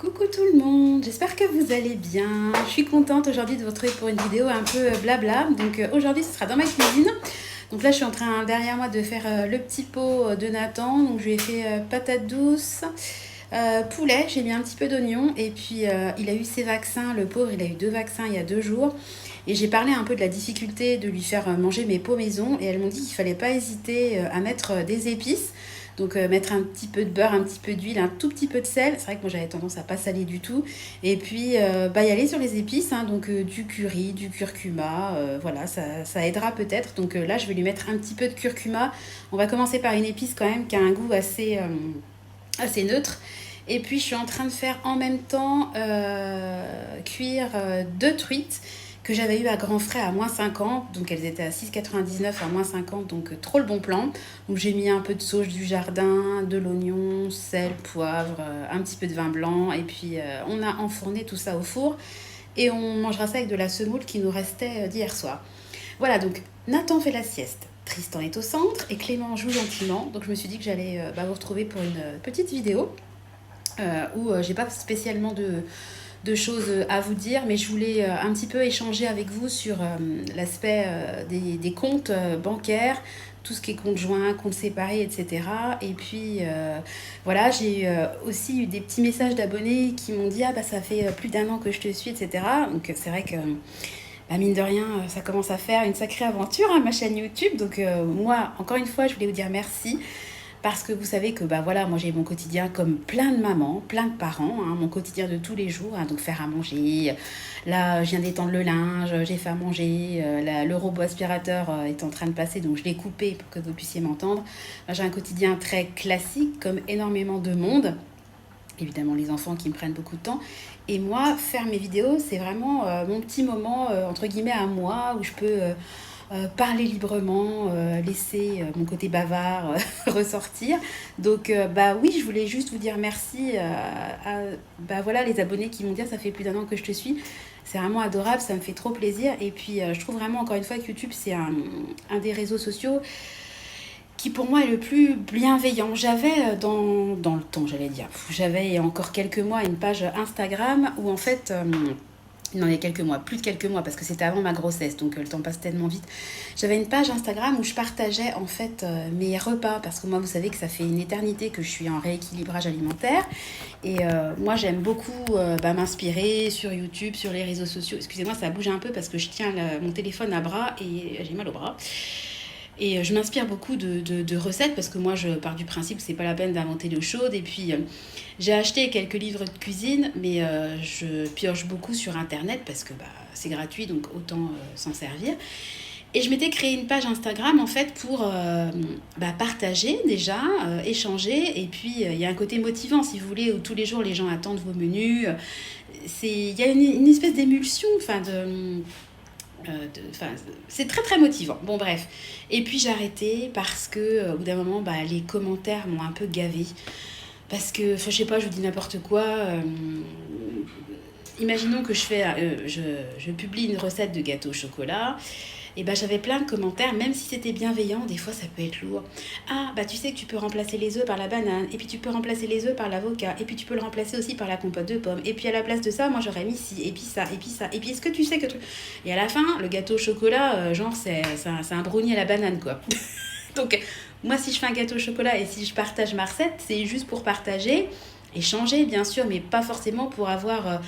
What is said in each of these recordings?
Coucou tout le monde, j'espère que vous allez bien. Je suis contente aujourd'hui de vous retrouver pour une vidéo un peu blabla. Donc aujourd'hui ce sera dans ma cuisine. Donc là je suis en train derrière moi de faire le petit pot de Nathan. Donc je lui ai fait patates douces, poulet, j'ai mis un petit peu d'oignon. Et puis il a eu ses vaccins, le pauvre, il a eu 2 vaccins il y a 2 jours. Et j'ai parlé un peu de la difficulté de lui faire manger mes pots maison. Et elles m'ont dit qu'il ne fallait pas hésiter à mettre des épices. Donc mettre un petit peu de beurre, un petit peu d'huile, un tout petit peu de sel. C'est vrai que moi j'avais tendance à pas saler du tout. Et puis y aller sur les épices, hein, donc du curry, du curcuma, voilà, ça aidera peut-être. Donc là je vais lui mettre un petit peu de curcuma. On va commencer par une épice quand même qui a un goût assez neutre. Et puis je suis en train de faire en même temps cuire 2 truites que j'avais eu à grands frais à moins 50, donc elles étaient à 6,99 à moins 50, donc trop le bon plan. Donc j'ai mis un peu de sauge du jardin, de l'oignon, sel, poivre, un petit peu de vin blanc, et puis on a enfourné tout ça au four, et on mangera ça avec de la semoule qui nous restait d'hier soir. Voilà, donc Nathan fait la sieste, Tristan est au centre, et Clément joue gentiment, donc je me suis dit que j'allais vous retrouver pour une petite vidéo, où j'ai pas spécialement de choses à vous dire, mais je voulais un petit peu échanger avec vous sur l'aspect des comptes bancaires, tout ce qui est compte joint, compte séparé, etc. Et puis voilà, j'ai aussi eu des petits messages d'abonnés qui m'ont dit « Ah bah ça fait plus d'1 an que je te suis, etc. » Donc c'est vrai que bah, mine de rien, ça commence à faire une sacrée aventure, hein, ma chaîne YouTube. Donc moi, encore une fois, je voulais vous dire merci. Parce que vous savez que bah voilà, moi j'ai mon quotidien comme plein de mamans, plein de parents, hein, mon quotidien de tous les jours, hein, donc faire à manger. Là, je viens d'étendre le linge, j'ai fait à manger, le robot aspirateur est en train de passer, donc je l'ai coupé pour que vous puissiez m'entendre. J'ai un quotidien très classique, comme énormément de monde. Évidemment, les enfants qui me prennent beaucoup de temps. Et moi, faire mes vidéos, c'est vraiment mon petit moment, entre guillemets, à moi, où je peux parler librement, laisser mon côté bavard ressortir. Donc bah oui, je voulais juste vous dire merci bah voilà, les abonnés qui m'ont dit ça fait plus d'1 an que je te suis. C'est vraiment adorable, ça me fait trop plaisir. Et puis je trouve vraiment encore une fois que YouTube c'est un des réseaux sociaux qui pour moi est le plus bienveillant. J'avais dans le temps, j'allais dire, j'avais il y a encore quelques mois une page Instagram où en fait non, il y a quelques mois, plus de quelques mois, parce que c'était avant ma grossesse, donc le temps passe tellement vite. J'avais une page Instagram où je partageais en fait mes repas, parce que moi, vous savez que ça fait une éternité que je suis en rééquilibrage alimentaire. Et moi, j'aime beaucoup m'inspirer sur YouTube, sur les réseaux sociaux. Excusez-moi, ça bouge un peu parce que je tiens mon téléphone à bras et j'ai mal au bras. Et je m'inspire beaucoup de recettes parce que moi, je pars du principe que c'est pas la peine d'inventer l'eau chaude. Et puis, j'ai acheté quelques livres de cuisine, mais je pioche beaucoup sur Internet parce que bah, c'est gratuit, donc autant s'en servir. Et je m'étais créé une page Instagram en fait pour partager déjà, échanger. Et puis, il y a un côté motivant, si vous voulez, où tous les jours, les gens attendent vos menus. Il y a une espèce d'émulsion, c'est très très motivant. Bon bref. Et puis j'ai arrêté parce que au bout d'un moment les commentaires m'ont un peu gavée. Parce que, je sais pas, je vous dis n'importe quoi. Imaginons que je publie une recette de gâteau au chocolat. Et j'avais plein de commentaires, même si c'était bienveillant, des fois ça peut être lourd. Ah, tu sais que tu peux remplacer les œufs par la banane, et puis tu peux remplacer les œufs par l'avocat, et puis tu peux le remplacer aussi par la compote de pommes, et puis à la place de ça, moi j'aurais mis ci, et puis ça, et puis ça, et puis est-ce que tu sais que... Et à la fin, le gâteau au chocolat, c'est un brownie à la banane, quoi. Donc, moi si je fais un gâteau au chocolat, et si je partage ma recette, c'est juste pour partager, échanger bien sûr, mais pas forcément pour avoir...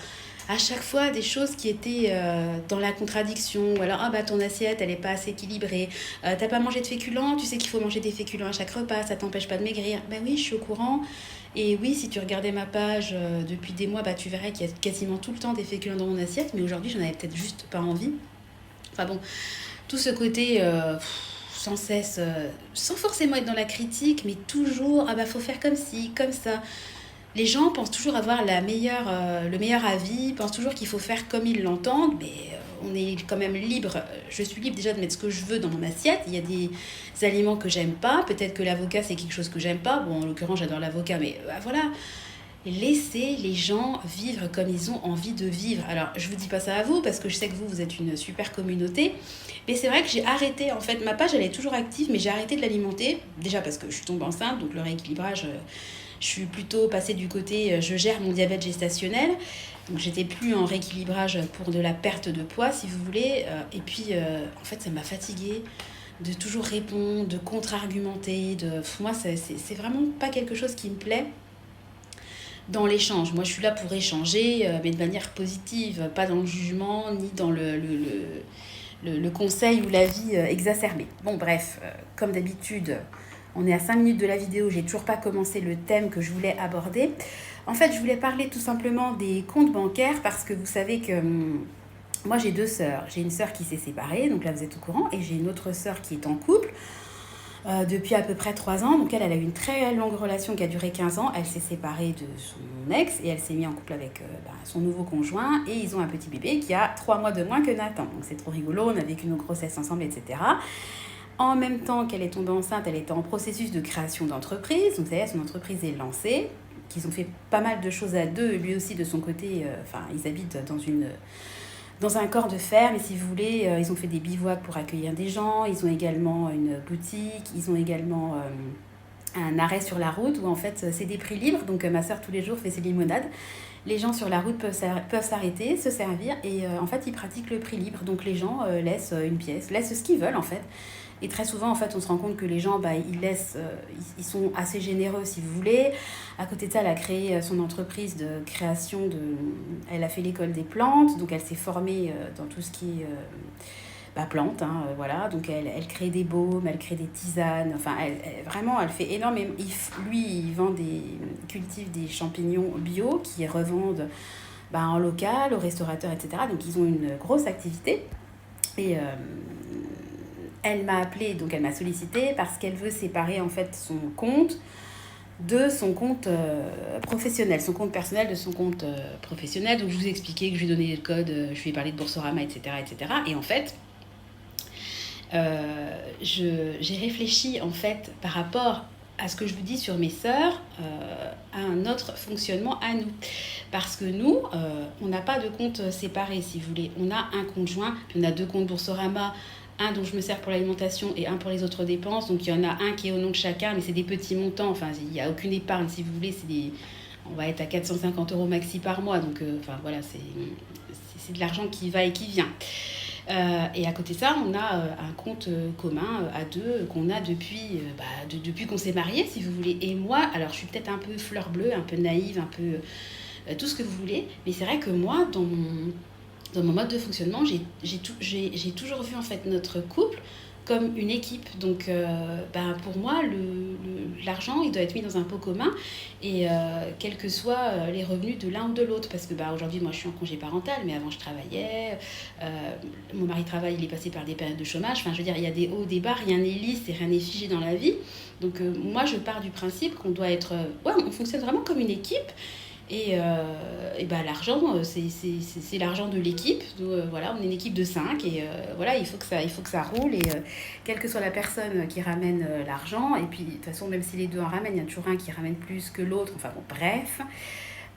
à chaque fois des choses qui étaient dans la contradiction, ou alors ton assiette elle est pas assez équilibrée, t'as pas mangé de féculents, tu sais qu'il faut manger des féculents à chaque repas, ça t'empêche pas de maigrir. Oui, je suis au courant, et oui, si tu regardais ma page depuis des mois, tu verrais qu'il y a quasiment tout le temps des féculents dans mon assiette, mais aujourd'hui j'en avais peut-être juste pas envie. Enfin bon, tout ce côté sans cesse, sans forcément être dans la critique, mais toujours faut faire comme ci, comme ça. Les gens pensent toujours avoir le meilleur avis, pensent toujours qu'il faut faire comme ils l'entendent, mais on est quand même libre. Je suis libre déjà de mettre ce que je veux dans mon assiette. Il y a des aliments que j'aime pas. Peut-être que l'avocat, c'est quelque chose que j'aime pas. Bon, en l'occurrence, j'adore l'avocat, mais voilà. Laissez les gens vivre comme ils ont envie de vivre. Alors, je vous dis pas ça à vous, parce que je sais que vous êtes une super communauté. Mais c'est vrai que j'ai arrêté, en fait, ma page, elle est toujours active, mais j'ai arrêté de l'alimenter. Déjà parce que je suis tombée enceinte, donc le rééquilibrage... Je suis plutôt passée du côté je gère mon diabète gestationnel. Donc j'étais plus en rééquilibrage pour de la perte de poids, si vous voulez. Et puis, en fait, ça m'a fatiguée de toujours répondre, de contre-argumenter. Moi, c'est vraiment pas quelque chose qui me plaît dans l'échange. Moi, je suis là pour échanger, mais de manière positive, pas dans le jugement, ni dans le conseil ou l'avis exacerbé. Bon, bref, comme d'habitude, on est à 5 minutes de la vidéo, j'ai toujours pas commencé le thème que je voulais aborder. En fait, je voulais parler tout simplement des comptes bancaires parce que vous savez que moi, j'ai 2 sœurs. J'ai une sœur qui s'est séparée, donc là, vous êtes au courant, et j'ai une autre sœur qui est en couple depuis à peu près 3 ans. Donc elle a eu une très longue relation qui a duré 15 ans. Elle s'est séparée de son ex et elle s'est mise en couple avec son nouveau conjoint. Et ils ont un petit bébé qui a 3 mois de moins que Nathan. Donc c'est trop rigolo, on a vécu nos grossesses ensemble, etc. En même temps qu'elle est tombée enceinte, elle était en processus de création d'entreprise. Donc ça y est, son entreprise est lancée. Qu'ils ont fait pas mal de choses à deux, lui aussi de son côté. Ils habitent dans un corps de ferme, et si vous voulez, ils ont fait des bivouacs pour accueillir des gens, ils ont également une boutique, ils ont également un arrêt sur la route où en fait c'est des prix libres, donc ma soeur tous les jours fait ses limonades. Les gens sur la route peuvent s'arrêter, se servir, et en fait ils pratiquent le prix libre, donc les gens laissent une pièce, laissent ce qu'ils veulent en fait. Et très souvent, en fait, on se rend compte que les gens, ils laissent, ils sont assez généreux, si vous voulez. À côté de ça, elle a créé son entreprise de création elle a fait l'école des plantes, donc elle s'est formée dans tout ce qui est plantes, voilà. Donc elle crée des baumes, elle crée des tisanes. Enfin, vraiment, elle fait énormément. Il cultive des champignons bio qui revendent en local, aux restaurateurs, etc. Donc ils ont une grosse activité. Et elle m'a appelée, donc elle m'a sollicité parce qu'elle veut séparer en fait son compte de son compte professionnel, son compte personnel de son compte professionnel. Donc je vous ai expliqué que je lui ai donné le code, je lui ai parlé de Boursorama, etc. etc. Et en fait, j'ai réfléchi en fait par rapport à ce que je vous dis sur mes sœurs, à un autre fonctionnement à nous. Parce que nous, on n'a pas de compte séparé, si vous voulez. On a un compte joint, puis on a 2 comptes Boursorama, un dont je me sers pour l'alimentation et un pour les autres dépenses. Donc il y en a un qui est au nom de chacun, mais c'est des petits montants. Enfin, il n'y a aucune épargne, si vous voulez. On va être à 450 € maxi par mois. Donc voilà, c'est de l'argent qui va et qui vient. Et à côté de ça, on a un compte commun à 2 qu'on a depuis qu'on s'est mariés, si vous voulez. Et moi, alors je suis peut-être un peu fleur bleue, un peu naïve, un peu tout ce que vous voulez. Mais c'est vrai que moi, dans mon mode de fonctionnement, j'ai toujours vu en fait notre couple comme une équipe. Donc pour moi, l'argent, il doit être mis dans un pot commun, et quels que soient les revenus de l'un ou de l'autre. Parce que aujourd'hui, moi, je suis en congé parental, mais avant, je travaillais. Mon mari travaille, il est passé par des périodes de chômage. Enfin, je veux dire, il y a des hauts, des bas, rien n'est lisse et rien n'est figé dans la vie. Donc moi, je pars du principe qu'on doit être... on fonctionne vraiment comme une équipe. Et l'argent, c'est l'argent de l'équipe. Voilà, on est une équipe de 5, et voilà, il faut que ça roule. Et quelle que soit la personne qui ramène l'argent, et puis de toute façon, même si les deux en ramènent, il y a toujours un qui ramène plus que l'autre. Enfin bon, bref,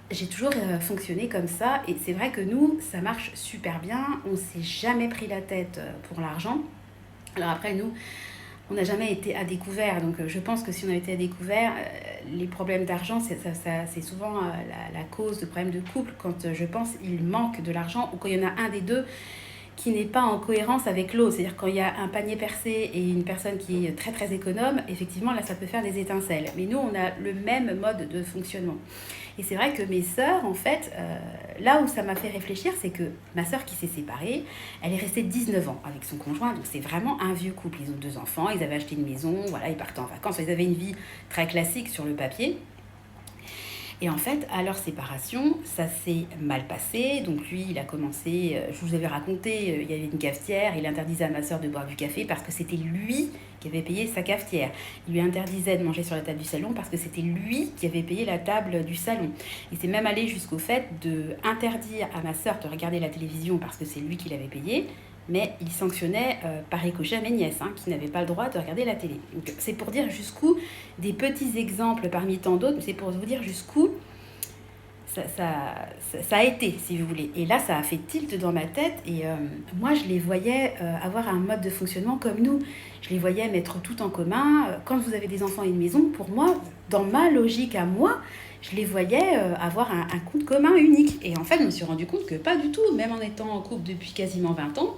j'ai toujours fonctionné comme ça. Et c'est vrai que nous, ça marche super bien. On s'est jamais pris la tête pour l'argent. Alors après, nous, on n'a jamais été à découvert, donc je pense que si on avait été à découvert, les problèmes d'argent, c'est souvent la cause de problèmes de couple, quand je pense il manque de l'argent, ou quand il y en a un des deux qui n'est pas en cohérence avec l'autre. C'est-à-dire quand il y a un panier percé et une personne qui est très très économe, effectivement là ça peut faire des étincelles. Mais nous on a le même mode de fonctionnement. Et c'est vrai que mes sœurs, en fait, là où ça m'a fait réfléchir, c'est que ma sœur qui s'est séparée, elle est restée 19 ans avec son conjoint. Donc c'est vraiment un vieux couple. Ils ont 2 enfants, ils avaient acheté une maison, voilà, ils partaient en vacances. Ils avaient une vie très classique sur le papier. Et en fait, à leur séparation, ça s'est mal passé. Donc lui, il a commencé, je vous avais raconté, il y avait une cafetière, il interdisait à ma sœur de boire du café parce que c'était lui qui avait payé sa cafetière. Il lui interdisait de manger sur la table du salon parce que c'était lui qui avait payé la table du salon. Et c'est même allé jusqu'au fait d'interdire à ma sœur de regarder la télévision parce que c'est lui qui l'avait payé. Mais il sanctionnait par ricochet mes nièces, qui n'avaient pas le droit de regarder la télé. Donc, c'est pour dire jusqu'où, des petits exemples parmi tant d'autres, c'est pour vous dire jusqu'où ça a été, si vous voulez. Et là, ça a fait tilt dans ma tête. Et moi, je les voyais avoir un mode de fonctionnement comme nous. Je les voyais mettre tout en commun. Quand vous avez des enfants et une maison, pour moi, dans ma logique à moi, je les voyais avoir un compte commun unique. Et en fait, je me suis rendu compte que pas du tout, même en étant en couple depuis quasiment 20 ans,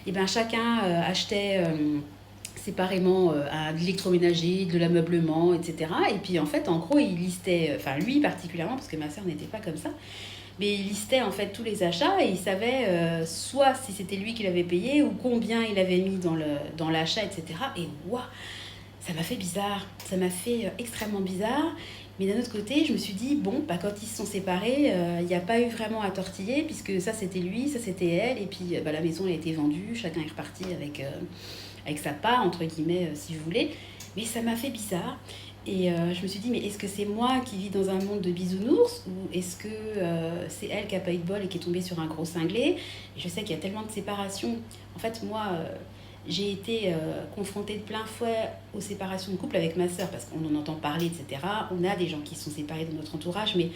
et ben chacun achetait séparément de l'électroménager, de l'ameublement, etc. Et puis en fait, en gros, il listait, enfin lui particulièrement, parce que ma sœur n'était pas comme ça, mais il listait en fait tous les achats et il savait soit si c'était lui qui l'avait payé ou combien il avait mis dans l'achat, etc. Et waouh, ça m'a fait bizarre, ça m'a fait extrêmement bizarre. Mais d'un autre côté, je me suis dit, bon, bah, quand ils se sont séparés, il n'y a pas eu vraiment à tortiller, puisque ça c'était lui, ça c'était elle, et puis bah, la maison a été vendue, chacun est reparti avec sa part, entre guillemets, si vous voulez. Mais ça m'a fait bizarre. Et je me suis dit, mais est-ce que c'est moi qui vis dans un monde de bisounours, ou est-ce que c'est elle qui n'a pas eu de bol et qui est tombée sur un gros cinglé? Et je sais qu'il y a tellement de séparations. En fait, moi, j'ai été confrontée de plein fouet aux séparations de couple avec ma sœur, parce qu'on en entend parler, etc. On a des gens qui se sont séparés de notre entourage, mais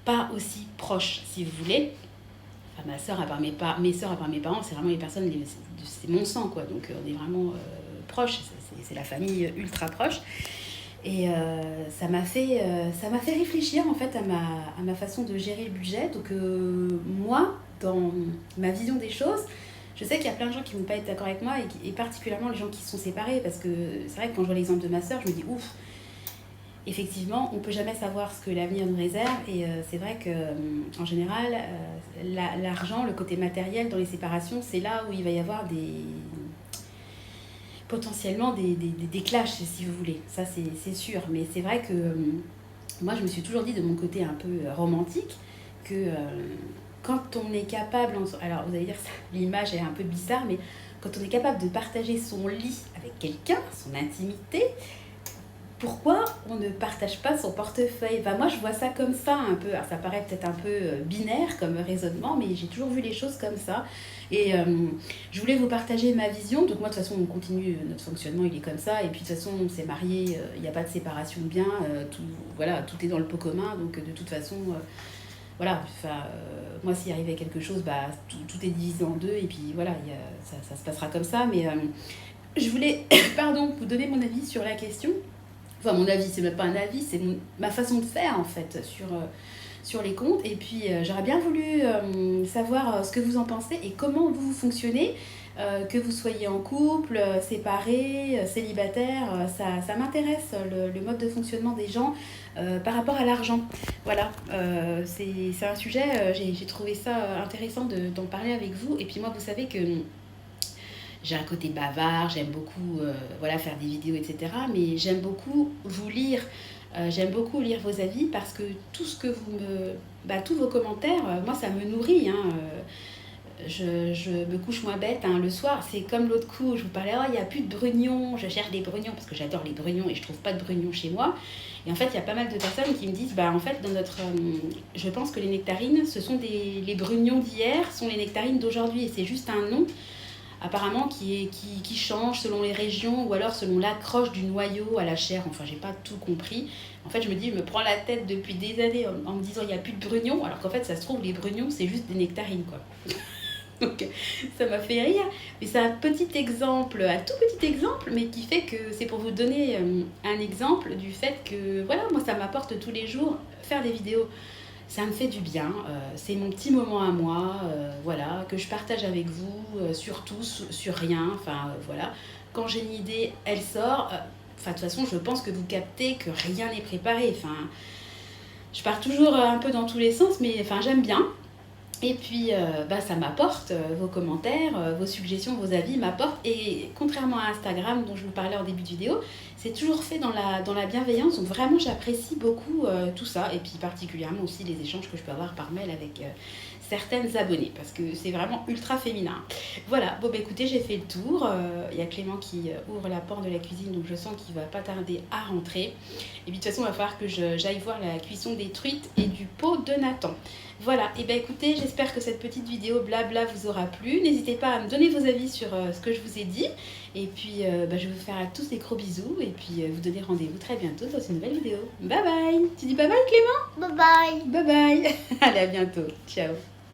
pas aussi proches, si vous voulez. Enfin, ma sœur, à part mes sœurs, à part mes parents, c'est vraiment les personnes, c'est mon sang, quoi. Donc, on est vraiment proches, c'est la famille ultra proche. Et ça m'a fait réfléchir, en fait, à ma façon de gérer le budget. Donc, moi, dans ma vision des choses, je sais qu'il y a plein de gens qui ne vont pas être d'accord avec moi, et particulièrement les gens qui se sont séparés, parce que c'est vrai que quand je vois l'exemple de ma sœur, je me dis ouf, effectivement, on ne peut jamais savoir ce que l'avenir nous réserve. Et c'est vrai qu'en général, l'argent, le côté matériel dans les séparations, c'est là où il va y avoir potentiellement des clashs, si vous voulez. Ça, c'est sûr. Mais c'est vrai que moi, je me suis toujours dit, de mon côté un peu romantique, que quand on est capable... Alors, vous allez dire que l'image est un peu bizarre, mais quand on est capable de partager son lit avec quelqu'un, son intimité, pourquoi on ne partage pas son portefeuille? Enfin, moi, je vois ça comme ça un peu. Alors, ça paraît peut-être un peu binaire comme raisonnement, mais j'ai toujours vu les choses comme ça. Et je voulais vous partager ma vision. Donc moi, de toute façon, on continue, notre fonctionnement, il est comme ça. Et puis, de toute façon, on s'est mariés, il n'y a pas de séparation de biens. Voilà, tout est dans le pot commun. Donc, de toute façon, voilà. Enfin, moi, s'il arrivait quelque chose, bah, tout est divisé en deux. Et puis, voilà, ça se passera comme ça. Mais je voulais, pardon, vous donner mon avis sur la question. Enfin, mon avis, c'est même pas un avis, c'est ma façon de faire, en fait, sur les comptes. Et puis, j'aurais bien voulu savoir ce que vous en pensez et comment vous fonctionnez, que vous soyez en couple, séparés, célibataire. Ça m'intéresse, le mode de fonctionnement des gens par rapport à l'argent. Voilà, c'est un sujet, j'ai trouvé ça intéressant d'en parler avec vous. Et puis moi, vous savez que... j'ai un côté bavard, j'aime beaucoup voilà, faire des vidéos, etc. Mais j'aime beaucoup vous lire. J'aime beaucoup lire vos avis parce que tout ce que tous vos commentaires, moi, ça me nourrit. Hein. Je me couche moins bête le soir. C'est comme l'autre coup, je vous parlais, oh, il n'y a plus de brugnons. Je cherche des brugnons parce que j'adore les brugnons et je trouve pas de brugnons chez moi. Et en fait, il y a pas mal de personnes qui me disent, en fait, dans notre... je pense que les nectarines, les brugnons d'hier sont les nectarines d'aujourd'hui. Et c'est juste un nom apparemment qui change selon les régions ou alors selon l'accroche du noyau à la chair. Enfin, j'ai pas tout compris. En fait, je me prends la tête depuis des années en me disant il n'y a plus de brugnons, alors qu'en fait, ça se trouve, les brugnons, c'est juste des nectarines, quoi. Donc, ça m'a fait rire. Mais c'est un tout petit exemple, mais qui fait que c'est pour vous donner un exemple du fait que, voilà, moi, ça m'apporte tous les jours faire des vidéos. Ça me fait du bien, c'est mon petit moment à moi, voilà, que je partage avec vous, sur tout, sur rien, enfin voilà. Quand j'ai une idée, elle sort. Enfin, de toute façon, je pense que vous captez que rien n'est préparé. Enfin, je pars toujours un peu dans tous les sens, mais enfin, j'aime bien. Et puis, ça m'apporte, vos commentaires, vos suggestions, vos avis m'apportent. Et contrairement à Instagram, dont je vous parlais en début de vidéo, c'est toujours fait dans la bienveillance. Donc vraiment, j'apprécie beaucoup tout ça. Et puis particulièrement aussi les échanges que je peux avoir par mail avec certaines abonnées. Parce que c'est vraiment ultra féminin. Voilà, bon écoutez, j'ai fait le tour. Il y a Clément qui ouvre la porte de la cuisine. Donc je sens qu'il va pas tarder à rentrer. Et puis de toute façon, il va falloir que j'aille voir la cuisson des truites et du pot de Nathan. Voilà, et bien écoutez, j'espère que cette petite vidéo blabla vous aura plu. N'hésitez pas à me donner vos avis sur ce que je vous ai dit. Et puis, je vais vous faire à tous des gros bisous. Et puis, vous donner rendez-vous très bientôt dans une nouvelle vidéo. Bye bye. Tu dis bye bye Clément? Bye bye. Bye bye. Allez, à bientôt. Ciao.